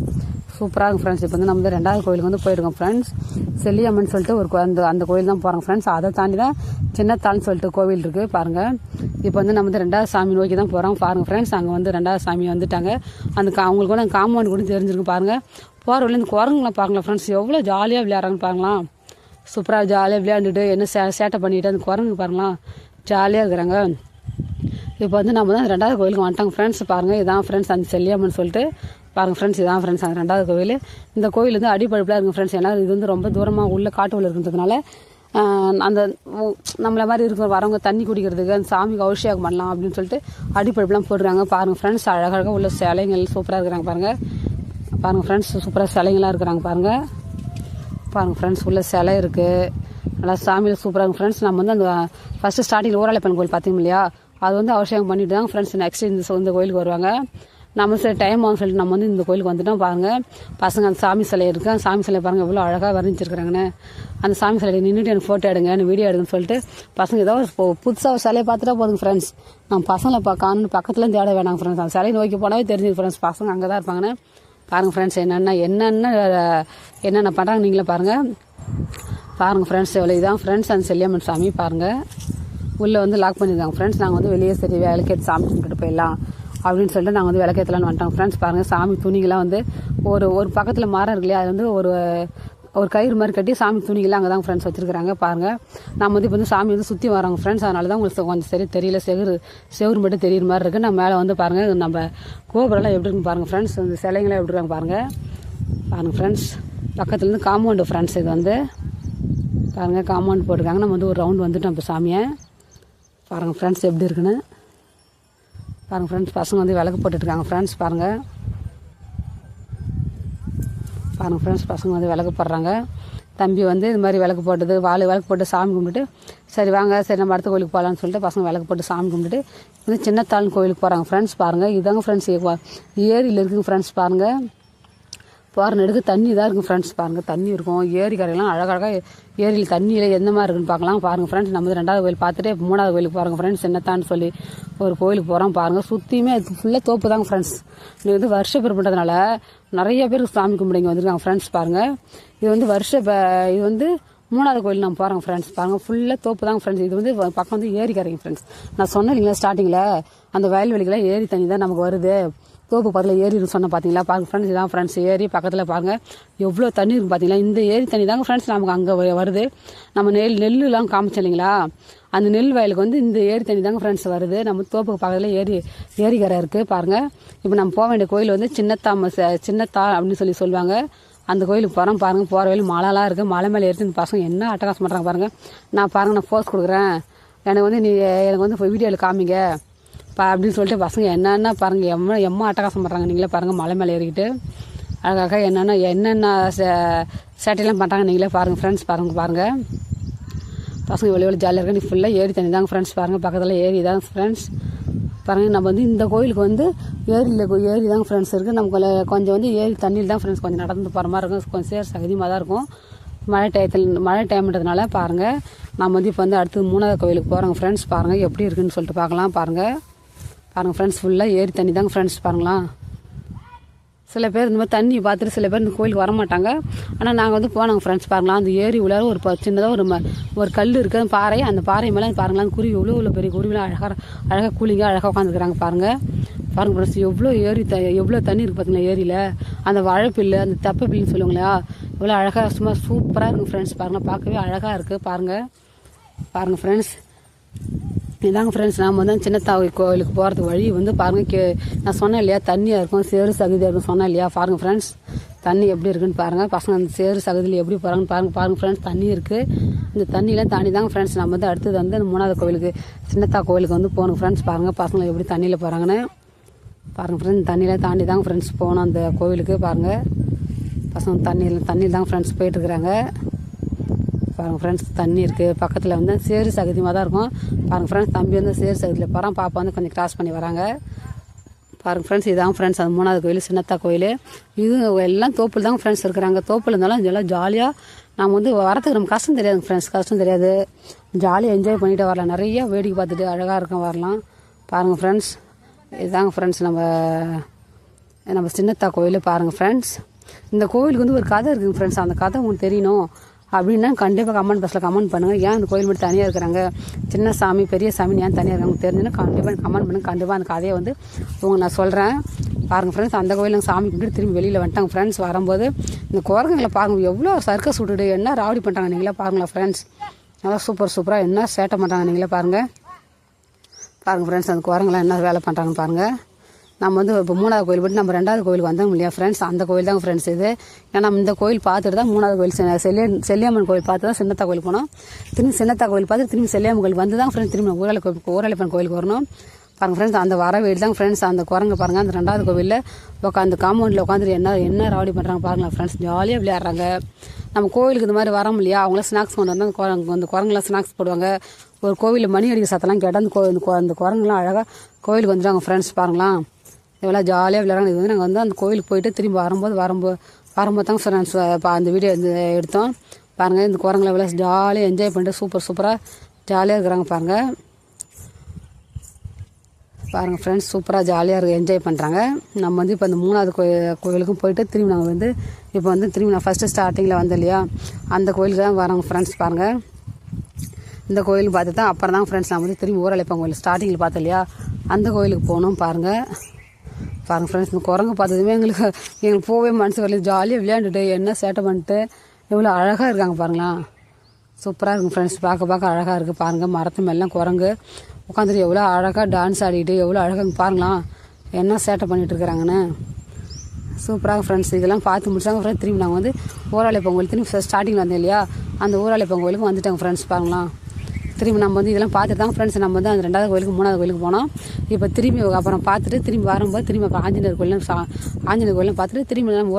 சூப்பராக இருக்கும் ஃப்ரெண்ட்ஸ். இப்போ வந்து நம்ம 2வது கோயிலுக்கு வந்து போயிருக்கோம் ஃப்ரெண்ட்ஸ். செல்லியம்மன் சொல்லிட்டு ஒரு அந்த கோயில் தான் போகிறோம் ஃப்ரெண்ட்ஸ். அதை தாண்டி தான் சின்னத்தாள்னு சொல்லிட்டு கோவில் இருக்குது பாருங்கள். இப்போ வந்து நம்ம வந்து 2வது சாமி நோக்கி தான் போகிறோம் பாருங்கள் ஃப்ரெண்ட்ஸ். அங்கே வந்து 2வது சாமி வந்துட்டாங்க. அவங்களுக்கு வந்து காம்பவுண்ட் கூட தெரிஞ்சிருக்கு பாருங்கள். போகிற வழியில் இந்த குரங்குலாம் பாருங்களா ஃப்ரெண்ட்ஸ், எவ்வளோ ஜாலியாக விளையாடுறாங்கன்னு பாருங்களாம். சூப்பராக ஜாலியாக விளையாண்டுட்டு என்ன சேட்டை பண்ணிவிட்டு அந்த குரங்கு பாருங்களாம் ஜாலியாக இருக்கிறாங்க. இப்போ வந்து நம்ம தான் 2வது கோயிலுக்கு வந்துட்டாங்க ஃப்ரெண்ட்ஸ் பாருங்கள். இதான் ஃப்ரெண்ட்ஸ் அந்த செல்லியம்மன் சொல்லிட்டு பாருங்கள் ஃப்ரெண்ட்ஸ். இதான் ஃப்ரெண்ட்ஸ் அந்த 2வது கோவில். இந்த கோயில் வந்து அடிப்பழுப்பில் இருக்குங்க ஃப்ரெண்ட்ஸ். ஏன்னா இது வந்து ரொம்ப தூரமாக உள்ள காட்டுக்குள்ள இருக்கிறதுனால அந்த நம்மளை மாதிரி இருக்கிற வரவங்க தண்ணி குடிக்கிறதுக்கு அந்த சாமிக்கு அபிஷேகம் பண்ணலாம் அப்படின்னு சொல்லிட்டு அடிப்பழுப்புலாம் போடுறாங்க பாருங்கள் ஃப்ரெண்ட்ஸ். அழகாக உள்ள சிலைங்கள் சூப்பராக இருக்கிறாங்க பாருங்கள். பாருங்கள் ஃப்ரெண்ட்ஸ், சூப்பராக சிலைங்களாம் இருக்கிறாங்க பாருங்கள். பாருங்கள் ஃப்ரெண்ட்ஸ், உள்ள சிலை இருக்குது நல்லா சாமியில் சூப்பராக இருக்கும் ஃப்ரெண்ட்ஸ். நம்ம வந்து அந்த ஃபஸ்ட்டு ஸ்டார்டிங்கில் ஊராளைப்பன் கோயில் பார்த்தீங்க இல்லையா, அது வந்து அபிஷேகம் பண்ணிட்டு தான் ஃப்ரெண்ட்ஸ் நெக்ஸ்ட் இந்த கோயிலுக்கு வருவாங்க. நம்ம சரி டைம் ஆகும் சொல்லிட்டு நம்ம வந்து இந்த கோயிலுக்கு வந்துட்டோம் பாருங்கள். பசங்க அந்த சாமி சிலை இருக்குது. அந்த சாமி சிலை பாருங்கள் எவ்வளோ அழகாக வர்ணிச்சிருக்கிறாங்கன்னு. அந்த சாமி சிலையை நின்றுட்டு எனக்கு ஃபோட்டோ எடுங்க, எனக்கு வீடியோ எடுங்கன்னு சொல்லிட்டு பசங்க ஏதாவது புதுசாக ஒரு சிலையை பார்த்துட்டா போதுங்க ஃப்ரெண்ட்ஸ். நம்ம பசங்களை பார்க்கணும் பக்கத்தில் தேட வேணாங்க ஃப்ரெண்ட்ஸ். அந்த சிலையை நோக்கி போனாவே தெரிஞ்சுது ஃப்ரெண்ட்ஸ். பசங்க அங்கே தான் இருப்பாங்கன்னு பாருங்கள் ஃப்ரெண்ட்ஸ். என்னென்ன பண்ணுறாங்க நீங்களே பாருங்கள். பாருங்கள் ஃப்ரெண்ட்ஸ், எவ்வளோ இதான் ஃப்ரெண்ட்ஸ் அந்த செல்லியம்மன் சாமி பாருங்கள். உள்ளே வந்து லாக் பண்ணியிருக்காங்க ஃப்ரெண்ட்ஸ். நாங்கள் வந்து வெளியே சரி விளக்கேற்றி சாமி கும்பிட்டுட்டு போயிடலாம் அப்படின்னு சொல்லிட்டு நாங்கள் வந்து விளக்கேற்றலான்னு வந்துட்டோம் ஃப்ரெண்ட்ஸ் பாருங்கள். சாமி துணிகள்லாம் வந்து ஒரு பக்கத்தில் மரம் இருக்கு இல்லையா, அது வந்து ஒரு கயிறு மாதிரி கட்டி சாமி துணிகள்லாம் அங்கே தான் ஃப்ரெண்ட்ஸ் வச்சுருக்காங்க பாருங்கள். நம்ம வந்து இப்போ வந்து சாமி வந்து சுற்றி வராங்க ஃப்ரெண்ட்ஸ். அதனால தான் உங்களுக்கு கொஞ்சம் சரி தெரியல, செவுறு மட்டும் தெரியுற மாதிரி இருக்குது. நம்ம மேலே வந்து பாருங்கள் நம்ம கோபுரம்லாம் எப்படி இருக்குன்னு பாருங்கள் ஃப்ரெண்ட்ஸ். இந்த சிலைங்களாம் எப்படி இருக்காங்க பாருங்கள் ஃப்ரெண்ட்ஸ். பக்கத்துலேருந்து காம்பவுண்டு ஃப்ரெண்ட்ஸ். இது வந்து பாருங்கள் காம்பவுண்ட் போட்டிருக்காங்க. நம்ம வந்து ஒரு ரவுண்ட் வந்துட்டோம் இப்போ சாமியை பாருங்கள் ஃப்ரெண்ட்ஸ் எப்படி இருக்குன்னு பாருங்கள் ஃப்ரெண்ட்ஸ். பசங்க வந்து விளக்கு போட்டுட்ருக்காங்க ஃப்ரெண்ட்ஸ் பாருங்கள். ஃப்ரெண்ட்ஸ் பசங்க வந்து விளக்கு போடுறாங்க. தம்பி வந்து இது மாதிரி விளக்கு போட்டது விளக்கு போட்டு சாமி கும்பிட்டுட்டு சரி வாங்க சரி நம்ம அடுத்த கோயிலுக்கு போகலான்னு சொல்லிட்டு பசங்க விளக்கு போட்டு சாமி கும்பிட்டுட்டு வந்து சின்னத்தாள் கோயிலுக்கு போகிறாங்க ஃப்ரெண்ட்ஸ் பாருங்கள். இதாங்க ஃப்ரெண்ட்ஸ் ஏரியில் இருக்குங்க ஃப்ரெண்ட்ஸ் பாருங்கள். போகிற நெடுக்கு தண்ணி தான் இருக்கும் ஃப்ரெண்ட்ஸ் பாருங்கள். தண்ணி இருக்கும், ஏரி கரையெல்லாம் அழகழகாக ஏரியில் தண்ணியில் எந்த மாதிரி இருக்குன்னு பார்க்கலாம் பாருங்கள் ஃப்ரெண்ட்ஸ். நம்ம 2வது கோயில் பார்த்துட்டு 3வது கோயிலுக்கு போகிறாங்க ஃப்ரெண்ட்ஸ். சின்னத்தான்னு சொல்லி ஒரு கோயிலுக்கு போகிறோம் பாருங்கள். சுற்றியுமே அது ஃபுல்லாக தோப்பு தாங்க ஃப்ரெண்ட்ஸ். இது வந்து வருஷ பிறப்புன்றதுனால நிறைய பேர் சாமி கும்பிடுங்க வந்திருக்காங்க ஃப்ரெண்ட்ஸ் பாருங்கள். இது வந்து இது வந்து 3வது கோயில் நம்ம போகிறோங்க ஃப்ரெண்ட்ஸ் பாருங்கள். ஃபுல்லாக தோப்பு தாங்க ஃப்ரெண்ட்ஸ். இது வந்து பக்கம் வந்து ஏரி கரைங்க ஃப்ரெண்ட்ஸ். நான் சொன்னேன் இல்லைங்களா ஸ்டார்டிங்கில் அந்த வயல்வெளிக்கெல்லாம் ஏரி தண்ணி தான் நமக்கு வருது, தோப்பு பக்கத்தில் ஏரி இருக்குன்னு சொன்ன பார்த்தீங்களா பாருங்கள் ஃப்ரெண்ட்ஸ். இதான் ஃப்ரெண்ட்ஸ் ஏரி பக்கத்தில் பாருங்கள் எவ்வளோ தண்ணி இருக்கும் பார்த்தீங்களா. இந்த ஏரி தண்ணி தாங்க ஃப்ரெண்ட்ஸ் நமக்கு அங்கே வருது. நம்ம நெல்லுலாம் காமிச்சோம் இல்லைங்களா, அந்த நெல் வயலுக்கு வந்து இந்த ஏரி தண்ணி தாங்க ஃப்ரெண்ட்ஸ் வருது. நம்ம தோப்புக்கு பக்கத்தில் ஏரிக்கரை இருக்குது பாருங்கள். இப்போ நம்ம போக வேண்டிய கோயில் வந்து சின்னத்தா அப்படின்னு சொல்லுவாங்க. அந்த கோயிலுக்கு போகிறோம் பாருங்கள். போகிற வயல் மழைலாம் இருக்குது. மலை மேலே ஏறிட்டு இந்த பசங்க என்ன அட்டகாசம் பண்ணுறாங்க பாருங்கள். நான் போஸ்ட் கொடுக்குறேன், எனக்கு வந்து எனக்கு வந்து வீடியோவில் காமிங்க அப்படின்னு சொல்லிட்டு பசங்க என்னென்ன பாருங்கள் எம்மா அட்டகாசம் பண்ணுறாங்க. நீங்களே பாருங்கள் மலை மேலே ஏறிக்கிட்டு அழகாக என்னென்ன சேட்டையெல்லாம் பண்ணுறாங்க நீங்களே பாருங்கள் ஃப்ரெண்ட்ஸ். பாருங்கள் பசங்க எவ்வளோ ஜாலியாக இருக்கு. நீ ஃபுல்லாக ஏரி தண்ணி தாங்க ஃப்ரெண்ட்ஸ் பாருங்கள். பக்கத்தில் ஏரி தாங்க ஃப்ரெண்ட்ஸ் பாருங்கள். நம்ம வந்து இந்த கோயிலுக்கு வந்து ஏரி தாங்க ஃப்ரெண்ட்ஸ் இருக்குது. நமக்கு கொஞ்சம் வந்து ஏரி தண்ணியில் தான் ஃப்ரெண்ட்ஸ் கொஞ்சம் நடந்து போகிற மாதிரி இருக்கும். கொஞ்சம் அதிகமாக தான் இருக்கும் மழை டைம்ன்றதுனால பாருங்கள். நம்ம வந்து இப்போ வந்து அடுத்து 3வது கோயிலுக்கு போகிறோங்க ஃப்ரெண்ட்ஸ் பாருங்கள். எப்படி இருக்குதுன்னு சொல்லிட்டு பார்க்கலாம் பாருங்கள் ஃப்ரெண்ட்ஸ். ஃபுல்லாக ஏரி தண்ணி தாங்க ஃப்ரெண்ட்ஸ் பாருங்களா. சில பேர் இந்த மாதிரி தண்ணி பார்த்துட்டு சில பேர் இந்த கோயிலுக்கு வரமாட்டாங்க. ஆனால் நாங்கள் வந்து போனாங்க ஃப்ரெண்ட்ஸ் பாருங்களா. அந்த ஏரி உள்ளார ஒரு சின்னதாக ஒரு கல் இருக்குது பாறை. அந்த பாறை மேலே பாருங்களா அந்த குருவி எவ்வளோ பெரிய குருவிலாம் அழகாக கூலிங்காக அழகாக உட்காந்துருக்குறாங்க பாருங்கள் ஃப்ரெண்ட்ஸ். எவ்வளோ எவ்வளோ தண்ணி இருக்குது பார்த்தீங்களா ஏரியில். அந்த வாழைப்பில்லு அந்த தெப்பப்பில்லுன்னு சொல்லுவாங்களா எவ்வளோ அழகாக சும்மா சூப்பராக இருக்கும் ஃப்ரெண்ட்ஸ் பாருங்கள். பார்க்கவே அழகாக இருக்குது பாருங்கள் ஃப்ரெண்ட்ஸ். இதாங்க ஃப்ரெண்ட்ஸ் நாம் வந்து சின்னத்தாவை கோவிலுக்கு போகிறதுக்கு வழி வந்து பாருங்கள். நான் சொன்னேன் இல்லையா தண்ணியாக இருக்கும் சேறு சகதியாக இருக்கும் சொன்னேன் இல்லையா. பாருங்கள் ஃப்ரெண்ட்ஸ் தண்ணி எப்படி இருக்குன்னு பாருங்கள். பசங்க அந்த சேறு சகதியில் எப்படி போகிறாங்கன்னு பாருங்கள் ஃப்ரெண்ட்ஸ். தண்ணி இருக்குது. இந்த தண்ணியெலாம் தாண்டி தாங்க ஃப்ரெண்ட்ஸ் நம்ம வந்து அடுத்தது வந்து அந்த 3வது கோவிலுக்கு சின்னத்தா கோவிலுக்கு வந்து போகணும் ஃப்ரெண்ட்ஸ். பாருங்கள் பசங்களை எப்படி தண்ணியில் போகிறாங்கன்னு பாருங்கள் ஃப்ரெண்ட்ஸ். தண்ணியில் தாண்டி தாங்க ஃப்ரெண்ட்ஸ் போகணும் அந்த கோவிலுக்கு. பாருங்கள் பசங்க தண்ணியில் தாங்க ஃப்ரெண்ட்ஸ் போயிட்டுருக்குறாங்க. பாருங்கள் ஃப்ரெண்ட்ஸ் தண்ணி இருக்குது. பக்கத்தில் வந்து சேறு சகதியமாக தான் இருக்கும். பாருங்கள் ஃப்ரெண்ட்ஸ் தம்பி வந்து சேறு சகதியில் போகிறான். பாப்பா வந்து கொஞ்சம் கிராஸ் பண்ணி வராங்க. பாருங்கள் ஃப்ரெண்ட்ஸ் இதாங்க ஃப்ரெண்ட்ஸ் அந்த 3வது கோயில் சின்னத்தா கோயில். இது எல்லாம் தோப்பில் தாங்க ஃப்ரெண்ட்ஸ் இருக்கிறாங்க. தோப்பில் இருந்தாலும் எல்லாம் ஜாலியாக நம்ம வந்து வரத்துக்கு நம்ம கஷ்டம் தெரியாதுங்க ஃப்ரெண்ட்ஸ். கஷ்டம் தெரியாது. ஜாலியாக என்ஜாய் பண்ணிவிட்டு வரலாம். நிறையா வேடிக்கை பார்த்துட்டு அழகாக இருக்கும் வரலாம். பாருங்கள் ஃப்ரெண்ட்ஸ் இதாங்க ஃப்ரெண்ட்ஸ் நம்ம சின்னத்தா கோயில். பாருங்கள் ஃப்ரெண்ட்ஸ் இந்த கோவிலுக்கு வந்து ஒரு கதை இருக்குங்க ஃப்ரெண்ட்ஸ். அந்த கதை உங்களுக்கு தெரியணும் அப்படின்னா கண்டிப்பாக கமெண்ட் பாக்ஸில் கமெண்ட் பண்ணுங்கள். ஏன் அந்த கோயில் மட்டும் தனியாக இருக்கிறாங்க, சின்ன சாமி பெரிய சாமி ஏன் தனியாக இருக்காங்க தெரிஞ்சுன்னா கண்டிப்பாக கமெண்ட் பண்ணுங்கள். கண்டிப்பாக அந்த கதையை வந்து உங்களுக்கு நான் சொல்கிறேன். பாருங்கள் ஃப்ரெண்ட்ஸ் அந்த கோயில் நாங்கள் சாமி கும்பிட்டு திரும்பி வெளியில் வந்துட்டாங்க ஃப்ரெண்ட்ஸ். வரும்போது இந்த குரங்குங்களை பாருங்கள் எவ்வளோ சர்க்கஸ் விட்டுட்டு என்ன ராவடி பண்ணுறாங்க நீங்களே பாருங்களா ஃப்ரெண்ட்ஸ். நல்லா சூப்பராக என்ன சேட்டை பண்ணுறாங்க நீங்களே பாருங்கள் ஃப்ரெண்ட்ஸ். அந்த குரங்குலாம் என்ன வேலை பண்ணுறாங்கன்னு பாருங்கள். நம்ம வந்து இப்போ 3வது கோயில் போட்டு நம்ம 2வது கோயிலுக்கு வந்தோம் இல்லையா ஃப்ரெண்ட்ஸ். அந்த கோயில் தாங்க ஃப்ரெண்ட்ஸ் இது. ஏன்னா நம்ம இந்த கோயில் பார்த்துட்டு தான் 3வது கோயில் செல்லியம்மன் கோயில் பார்த்து தான் சின்னத்தா கோயில் போனோம். திரும்பி சின்னத்தா கோயில் பார்த்து திரும்பி செல்லியம்மன் கோயில் வந்து தான் ஃப்ரெண்ட்ஸ் திரும்பி ஊராளிப்பன் கோயிலுக்கு வரணும். பாருங்கள் ஃப்ரெண்ட்ஸ் அந்த வர வீடு தான் ஃப்ரெண்ட்ஸ். அந்த குரங்கு பாருங்கள் அந்த 2வது கோவிலில் அந்த காம்பவுண்டில் உட்காந்துட்டு என்ன ராவடி பண்ணுறாங்க பாருங்களா ஃப்ரெண்ட்ஸ். ஜாலியாக விளையாடுறாங்க. நம்ம கோவிலுக்கு இந்த மாதிரி வரோம் இல்லையா அவங்களாம் ஸ்நாக்ஸ் கொண்டு வந்து அந்த குரங்குலாம் ஸ்நாக்ஸ் போடுவாங்க. ஒரு கோவிலில் மணி அடிக்க சத்தெல்லாம் கேட்டால் அந்த குரங்குலாம் அழகாக கோவிலுக்கு வந்துடுவாங்க ஃப்ரெண்ட்ஸ். பாருங்களா எவ்வளோ ஜாலியாக விளையாடுறாங்க. இது வந்து நாங்கள் வந்து அந்த கோவிலுக்கு போயிட்டு திரும்பி வரும்போது தாங்க ஃப்ரெண்ட்ஸ் அந்த வீடியோ வந்து எடுத்தோம். பாருங்கள் இந்த குரங்களை எவ்வளோ ஜாலியாக என்ஜாய் பண்ணிட்டு சூப்பராக ஜாலியாக இருக்கிறாங்க பாருங்கள் ஃப்ரெண்ட்ஸ். சூப்பராக ஜாலியாக என்ஜாய் பண்ணுறாங்க. நம்ம வந்து இப்போ அந்த 3வது கோயிலுக்கும் போயிட்டு திரும்பி நாங்கள் வந்து இப்போ வந்து திரும்பி நான் ஃபஸ்ட்டு ஸ்டார்டிங்கில் வந்தேன் இல்லையா அந்த கோயிலுக்கு தான் வரோங்க ஃப்ரெண்ட்ஸ். பாருங்கள் இந்த கோயில் பார்த்து தான் அப்புறம் தான் ஃப்ரெண்ட்ஸ் நான் வந்து திரும்பி ஊராளிப்பன் கோயில் ஸ்டார்டிங்கில் பார்த்தேன் இல்லையா அந்த கோயிலுக்கு போகணும். பாருங்கள் ஃப்ரெண்ட்ஸ் இந்த குரங்கு பார்த்ததுமே எங்களுக்கு போகவே மனசு வரல. ஜாலியாக விளையாண்டுட்டு என்ன சேட்டை பண்ணிட்டு எவ்வளோ அழகாக இருக்காங்க பாருங்களா. சூப்பராக இருக்கும் ஃப்ரெண்ட்ஸ். பார்க்க அழகாக இருக்குது பாருங்கள். மரத்து மேலாம் குரங்கு உட்காந்துட்டு எவ்வளோ அழகாக டான்ஸ் ஆடிட்டு எவ்வளோ அழகாக பாருங்களா என்ன சேட்டை பண்ணிகிட்டு இருக்கிறாங்கன்னு. சூப்பராக ஃப்ரெண்ட்ஸ் இதெல்லாம் பார்த்து முடிச்சாங்க ஃப்ரெண்ட்ஸ். திரும்பி நாங்கள் வந்து ஊராளிப்பன் கோயில் திரும்பி ஸ்டார்டிங்கில் வந்தோம் இல்லையா அந்த ஊராளிப்பன் கோயிலுக்கு வந்துட்டாங்க ஃப்ரெண்ட்ஸ். பாருங்களா திரும்பி நம்ம வந்து இதெல்லாம் பார்த்துட்டு தான் ஃப்ரெண்ட்ஸ் நம்ம வந்து அந்த 2வது கோயிலுக்கு 3வது கோயிலுக்கு போனோம். இப்போ திரும்பி அப்புறம் பார்த்துட்டு திரும்பி வரும்போது திரும்பி அப்புறம் ஆஞ்சநேயர் கோயிலும் பார்த்துட்டு திரும்பி நம்ம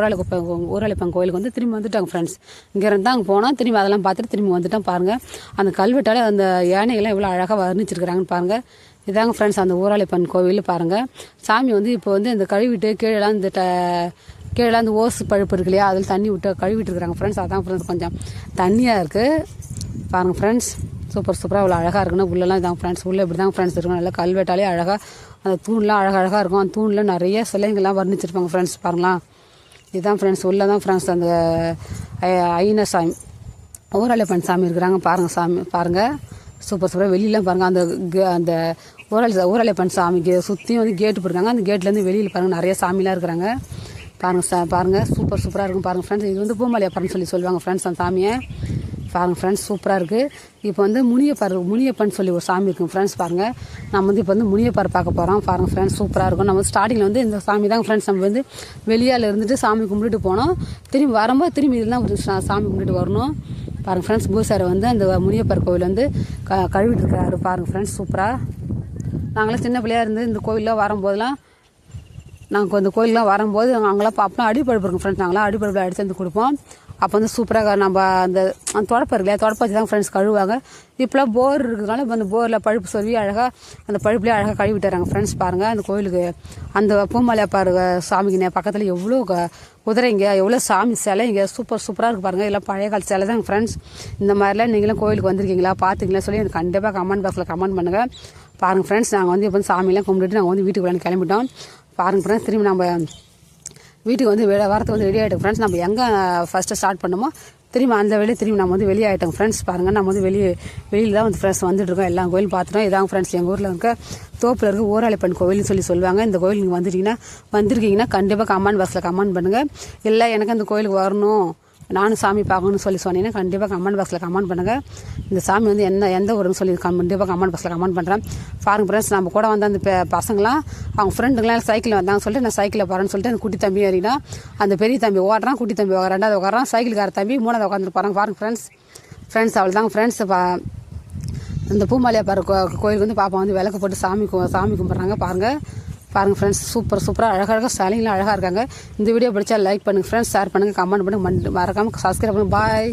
ஊராளிப்பன் கோயிலுக்கு வந்து திரும்பி வந்துட்டாங்க ஃப்ரெண்ட்ஸ். இங்கேருந்து தான் அங்கே போனோம். திரும்பி அதெல்லாம் பார்த்துட்டு திரும்பி வந்துட்டோம். பாருங்கள் அந்த கல்வெட்டால் அந்த யானைகள்லாம் எவ்வளோ அழகாக வர்ணிச்சிருக்கிறாங்கன்னு பாருங்கள். இதாங்க ஃப்ரெண்ட்ஸ் அந்த ஊராளிப்பன் கோவில். பாருங்கள் சாமி வந்து இப்போ வந்து இந்த கழுவிட்டு கீழெல்லாம் இந்த ஓசு பழுப்பு இருக்கு இல்லையா அதில் தண்ணி விட்டு கழுவிட்டு இருக்கிறாங்க ஃப்ரெண்ட்ஸ். அதான் ஃப்ரெண்ட்ஸ் கொஞ்சம் தண்ணியாக இருக்குது பாருங்கள் ஃப்ரெண்ட்ஸ். சூப்பராக அவ்வளோ அழகாக இருக்குன்னு உள்ளெல்லாம் இதாங்க ஃப்ரெண்ட்ஸ். உள்ளே இப்படி தான் ஃப்ரெண்ட்ஸ் இருக்கும். நல்லா கல்வெட்டாலே அழகாக அந்த தூண்லாம் அழகாக இருக்கும். அந்த தூணில் நிறைய சிலைங்கள்லாம் வர்ணிச்சிருப்பாங்க ஃப்ரெண்ட்ஸ். பாருங்களா இதுதான் ஃப்ரெண்ட்ஸ் உள்ளே தான் ஃப்ரெண்ட்ஸ் அந்த ஐயனார் சாமி ஊராளிப்பன் சாமி இருக்கிறாங்க பாருங்கள் சூப்பராக வெளியிலாம் பாருங்கள். அந்த ஊராளிப்பன் சாமிக்கு சுற்றியும் வந்து கேட்டு போயிருக்காங்க. அந்த கேட்லேருந்து வெளியில் பாருங்கள் நிறைய சாமிலாம் இருக்கிறாங்க பாருங்கள் சூப்பராக இருக்கும் பாருங்கள் ஃப்ரெண்ட்ஸ். இது வந்து பூமாலியப்பன்னு சொல்லுவாங்க ஃப்ரெண்ட்ஸ் அந்த சாமியை. பாருங்கள் ஃப்ரெண்ட்ஸ் சூப்பராக இருக்குது. இப்போ வந்து முனியப்பன் சொல்லி ஒரு சாமி இருக்குங்க ஃப்ரெண்ட்ஸ். பாருங்கள் நம்ம வந்து இப்போ வந்து முனியப்பார் பார்க்க போகிறோம். பாருங்கள் ஃப்ரெண்ட்ஸ் சூப்பராக இருக்கும். நம்ம ஸ்டார்டிங்கில் வந்து இந்த சாமி தான் ஃப்ரெண்ட்ஸ் நம்ம வந்து வெளியால் இருந்துட்டு சாமி கும்பிட்டுட்டு போனோம். திரும்பி வரும்போது திரும்பி இதெல்லாம் சாமி கும்பிட்டுட்டு வரணும். பாருங்கள் ஃப்ரெண்ட்ஸ் பூசாரை வந்து அந்த முனியப்பார் கோவில் வந்து கழுவிட்டு இருக்கிறாரு. பாருங்கள் ஃப்ரெண்ட்ஸ் சூப்பராக. நாங்களாம் சின்ன பிள்ளையாக இருந்து இந்த கோவிலில் வரும்போதெல்லாம் நாங்கள் இந்த கோயிலெலாம் வரும்போது அங்கெல்லாம் பார்ப்போம் அடிப்பழுப்பு இருக்கும் ஃப்ரெண்ட்ஸ். நாங்களாம் அடிப்பழுப்பில் அடித்து வந்து கொடுப்போம். அப்போ வந்து சூப்பராக நம்ம அந்த தொடப்பம் இருக்குல்லையா தொடப்பை வச்சு தான் ஃப்ரெண்ட்ஸ் கழுவாங்க. இப்போலாம் போர் இருக்கிறதுனால இப்போ அந்த போரில் பழுப்பு சொல்லி அழகாக அந்த பழுப்புலேயே அழகாக கழுவிட்டு வராங்க ஃப்ரெண்ட்ஸ். பாருங்கள் அந்த கோயிலுக்கு அந்த பூமாலியப்பார் சாமிக்கு பக்கத்தில் எவ்வளோ குதிரைங்க எவ்வளோ சாமி சிலைங்க சூப்பராக இருக்குது பாருங்கள். இதெல்லாம் பழைய கால சிலை தாங்க ஃப்ரெண்ட்ஸ். இந்த மாதிரிலாம் நீங்களும் கோயிலுக்கு வந்திருக்கீங்களா பார்த்துங்களா சொல்லி எனக்கு கண்டிப்பாக கமெண்ட் பாக்ஸில் கமெண்ட் பண்ணுங்கள். பாருங்கள் ஃப்ரெண்ட்ஸ் நாங்கள் வந்து இப்போ சாமியெல்லாம் கும்பிட்டுட்டு நாங்கள் வந்து வீட்டுக்கு கிளம்பிட்டோம். பாருங்கள் ஃப்ரெண்ட்ஸ் திரும்பி நம்ம வீட்டுக்கு வந்து வரத்துக்கு வந்து ரெடி ஆகிட்டோம் ஃப்ரெண்ட்ஸ். நம்ம எங்கே ஃபஸ்ட்டு ஸ்டார்ட் பண்ணோமோ திரும்பி அந்த வெளியே திரும்பி நம்ம வந்து வெளியே ஆகிட்டோம் ஃப்ரெண்ட்ஸ். பாருங்கள் நம்ம வந்து வெளியில் தான் வந்து ஃப்ரெண்ட்ஸ் வந்துட்டுருக்கோம். எல்லா கோயிலும் பார்த்துட்டோம். இதாங்க ஃப்ரெண்ட்ஸ் எங்கள் ஊரில் இருக்க தோப்பில் இருக்க ஊராளிப்பன் கோவில்னு சொல்லுவாங்க. இந்த கோயில் நீங்கள் வந்திருக்கீங்கன்னா கண்டிப்பாக கமெண்ட் பாக்ஸில் கமெண்ட் பண்ணுங்கள். இல்லை எனக்கு அந்த கோயிலுக்கு வரணும், நானும் சாமி பார்க்கணும்னு சொன்னீங்கன்னா கண்டிப்பாக கமெண்ட் பாக்ஸில் கமெண்ட் பண்ணுங்கள். இந்த சாமி வந்து எந்த ஊருன்னு சொல்லி கண்டிப்பாக கமெண்ட் பாக்ஸில் கமெண்ட் பண்ணுறேன். பாருங்கள் ஃப்ரெண்ட்ஸ், நம்ம கூட வந்து அந்த பசங்களாம் அவங்க ஃப்ரெண்டுங்களாம் சைக்கிள் வந்தாங்க சொல்லிட்டு நான் சைக்கிளில் போகிறேன்னு சொல்லிட்டு அந்த குட்டி தம்பி ஏறினா அந்த பெரிய தம்பி ஓடுறான், குட்டி தம்பி ரெண்டாவது உட்காரான், சைக்கிள்கார தம்பி மூணாவது உட்காந்துட்டு போகிறாங்க. பாருங்கள் ஃப்ரெண்ட்ஸ் அவ்வளோ தாங்க ஃப்ரெண்ட்ஸ். இந்த பூமாலியாப்பாறை கோயிலுக்கு வந்து பாப்பா வந்து விளக்கு போட்டு சாமி கும்பிட்றாங்க. பாருங்கள் ஃப்ரெண்ட்ஸ், சூப்பராக அழகாக ஸ்டாலிங்லாம் அழகாக இருக்காங்க. இந்த வீடியோ பிடிச்சா லைக் பண்ணுங்கள் ஃப்ரெண்ட்ஸ், ஷேர் பண்ணுங்கள், கமெண்ட் பண்ணுங்கள், மறக்காமல் சப்ஸ்கிரைப் பண்ணுங்கள். பாய்.